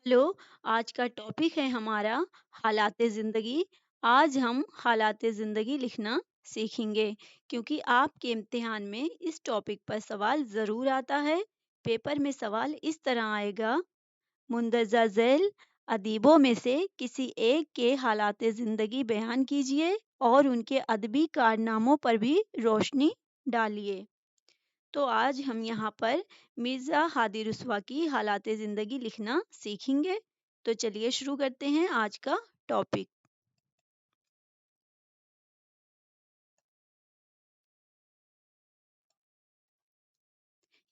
Hello. आज का topic है हमारा हालाते ज़िंदगी। आज हम हालाते ज़िंदगी लिखना सीखेंगे क्योंकि आपके इम्तिहान में इस टॉपिक पर सवाल ज़रूर आता है। पेपर में सवाल इस तरह आएगा, मुंदरजा ज़ैल अदीबों में से किसी एक के हालाते ज़िंदगी बयान कीजिए और उनके अदबी कारनामों पर भी रोशनी डालिए। तो आज हम यहाँ पर मिर्ज़ा हादी रुस्वा की हालाते ज़िंदगी लिखना सीखेंगे। तो चलिए शुरू करते हैं आज का टॉपिक।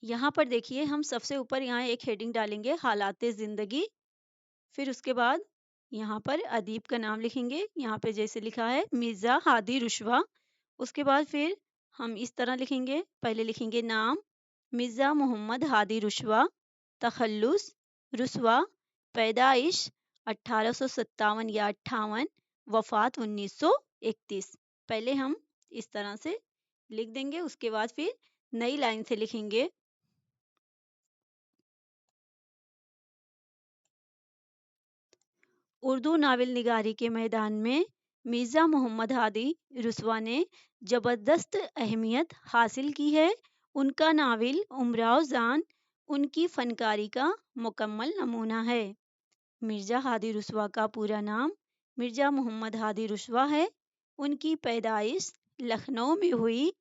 यहाँ पर देखिए, हम सबसे ऊपर यहाँ एक हेडिंग डालेंगे, हालाते ज़िंदगी। फिर उसके बाद यहाँ पर अदीब का नाम लिखेंगे। यहाँ पे जैसे लिखा है मिर्ज़ा हादी रुस्वा। उसके बाद फिर हम इस तरह लिखेंगे, पहले लिखेंगे नाम मिर्ज़ा मोहम्मद हादी रुस्वा, तखल्लुस रुस्वा, पैदाइश 1857 या 58, वफ़ात 1931। पहले हम इस तरह से लिख देंगे। उसके बाद फिर नई लाइन से लिखेंगे, उर्दू नावल निगारी के मैदान में मिर्ज़ा मोहम्मद हादी रुस्वा ने ज़बरदस्त अहमियत हासिल की है। उनका नावल उमराव जान उनकी फ़नकारी का मुकम्मल नमूना है। मिर्ज़ा हादी रुस्वा का पूरा नाम मिर्ज़ा मोहम्मद हादी रुस्वा है। उनकी पैदाइश लखनऊ में हुई।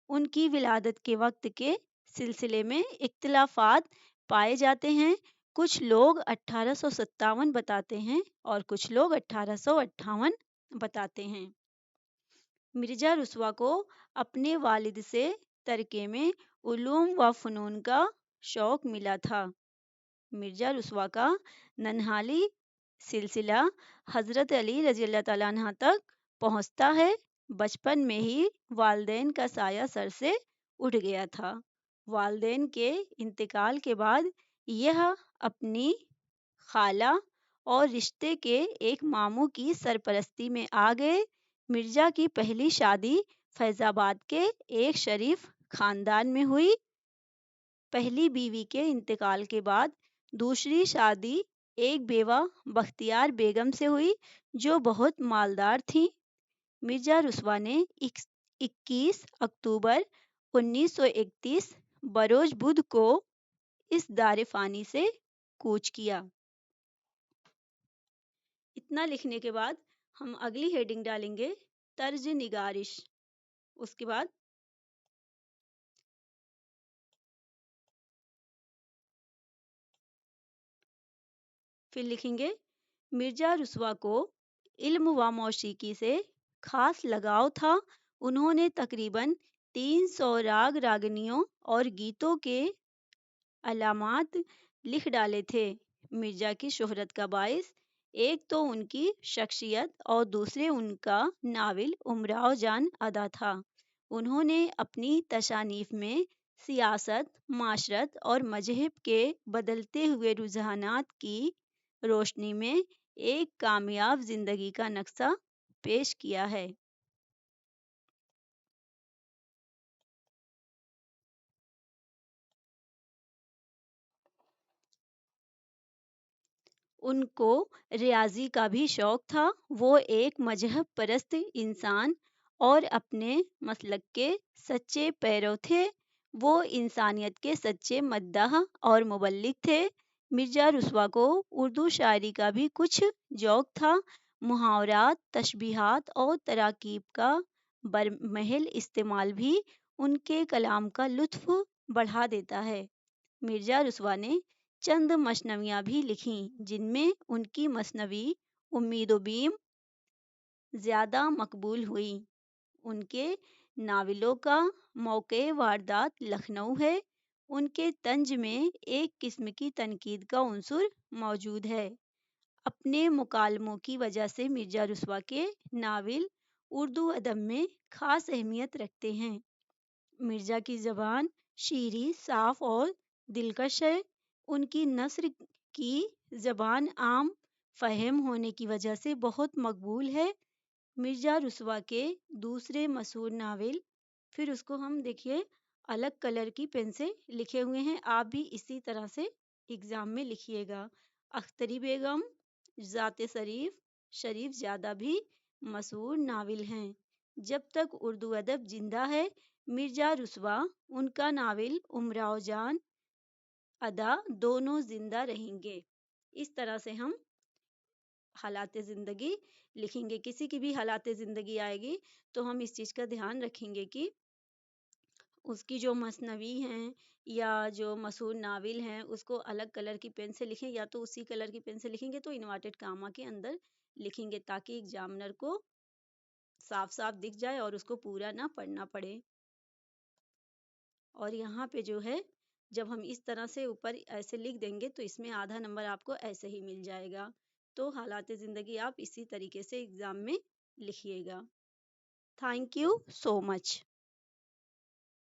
उनकी विलादत के वक्त के सिलसिले में इख्तिलाफात पाए जाते हैं। कुछ लोग 1857 बताते हैं और कुछ लोग 1858 बताते हैं। मिर्ज़ा रुस्वा को अपने वालिद से तरके में उलूम व फ़नून का शौक़ मिला था। मिर्ज़ा रुस्वा का नन्हाली सिलसिला हज़रत अली रज़ी अल्लाह तआला अन्हा तक पहुँचता है। बचपन में ही वालिदैन का साया सर से उठ गया था। वालिदैन के इंतकाल के बाद यह अपनी खाला और रिश्ते के एक मामू की सरपरस्ती में आ गए। मिर्ज़ा की पहली शादी फैज़ाबाद के एक शरीफ खानदान में हुई। पहली बीवी के इंतकाल के बाद दूसरी शादी एक बेवा बख्तियार बेगम से हुई जो बहुत मालदार थी। मिर्ज़ा रुस्वा ने 21 अक्टूबर 1931 बरोज बुध को इस दार फ़ानी से कूच किया। इतना लिखने के बाद हम अगली हेडिंग डालेंगे, तर्ज निगारिश। उसके बाद फिर लिखेंगे, मिर्ज़ा रुस्वा को इल्म व मौसीकी से खास लगाव था। उन्होंने तकरीबन 300 राग रागनियों और गीतों के अलामात लिख डाले थे। मिर्ज़ा की शोहरत का बायस एक तो उनकी शख्सियत और दूसरे उनका नावल उमराव जान अदा था। उन्होंने अपनी तशानीफ में सियासत, माशरत और मजहब के बदलते हुए रुझानात की रोशनी में एक कामयाब जिंदगी का नक्शा पेश किया है। उनको रियाज़ी का भी शौक था। वो एक मजहब परस्त इंसान और अपने मसलक के सच्चे पैरव थे। वो इंसानियत के सच्चे मद्दाह और मुबल्लिग थे। मिर्ज़ा रुस्वा को उर्दू शायरी का भी कुछ ज़ौक़ था। मुहावरात, तशबीहात और तराकीब का बरमहल इस्तेमाल भी उनके कलाम का लुत्फ़ बढ़ा देता है। मिर्ज़ा रुस्वा ने चंद मसनवियाँ भी लिखीं जिनमें उनकी मसनवी उम्मीद व बीम ज़्यादा मकबूल हुई। उनके नावलों का मौके वारदात लखनऊ है। उनके तंज में एक किस्म की तनकीद का उन्सुर मौजूद है। अपने मुकालमों की वजह से मिर्ज़ा रुस्वा के नावल उर्दू अदब में ख़ास अहमियत रखते हैं। मिर्ज़ा की ज़बान शीरी, साफ़ और दिलकश है। उनकी नस्र की ज़बान आम फ़हम होने की वजह से बहुत मकबूल है। मिर्ज़ा रुस्वा के दूसरे मशहूर नावल, फिर उसको हम देखिए अलग कलर की पेन से लिखे हुए हैं। आप भी इसी तरह से एग्ज़ाम में लिखिएगा। अख्तरी बेगम, ज़ात शरीफ, शरीफ ज़्यादा भी मशहूर नावल हैं। जब तक उर्दू अदब जिंदा है, मिर्जा रुस्वा, उनका नावल उमराव जान, अदा दोनों जिंदा रहेंगे। इस तरह से हम हालात ज़िंदगी लिखेंगे। किसी की भी हालात ज़िंदगी आएगी तो हम इस चीज़ का ध्यान रखेंगे कि उसकी जो मसनवी हैं या जो मशहूर नावल हैं उसको अलग कलर की पेन से लिखें, या तो उसी कलर की पेन से लिखेंगे तो इन्वर्टेड कामा के अंदर लिखेंगे, ताकि एग्जामिनर को साफ साफ दिख जाए और उसको पूरा ना पढ़ना पड़े। और यहाँ पे जो है, जब हम इस तरह से ऊपर ऐसे लिख देंगे तो इसमें आधा नंबर आपको ऐसे ही मिल जाएगा। तो हालात ज़िंदगी आप इसी तरीके से एग्जाम में लिखिएगा। Thank you so much.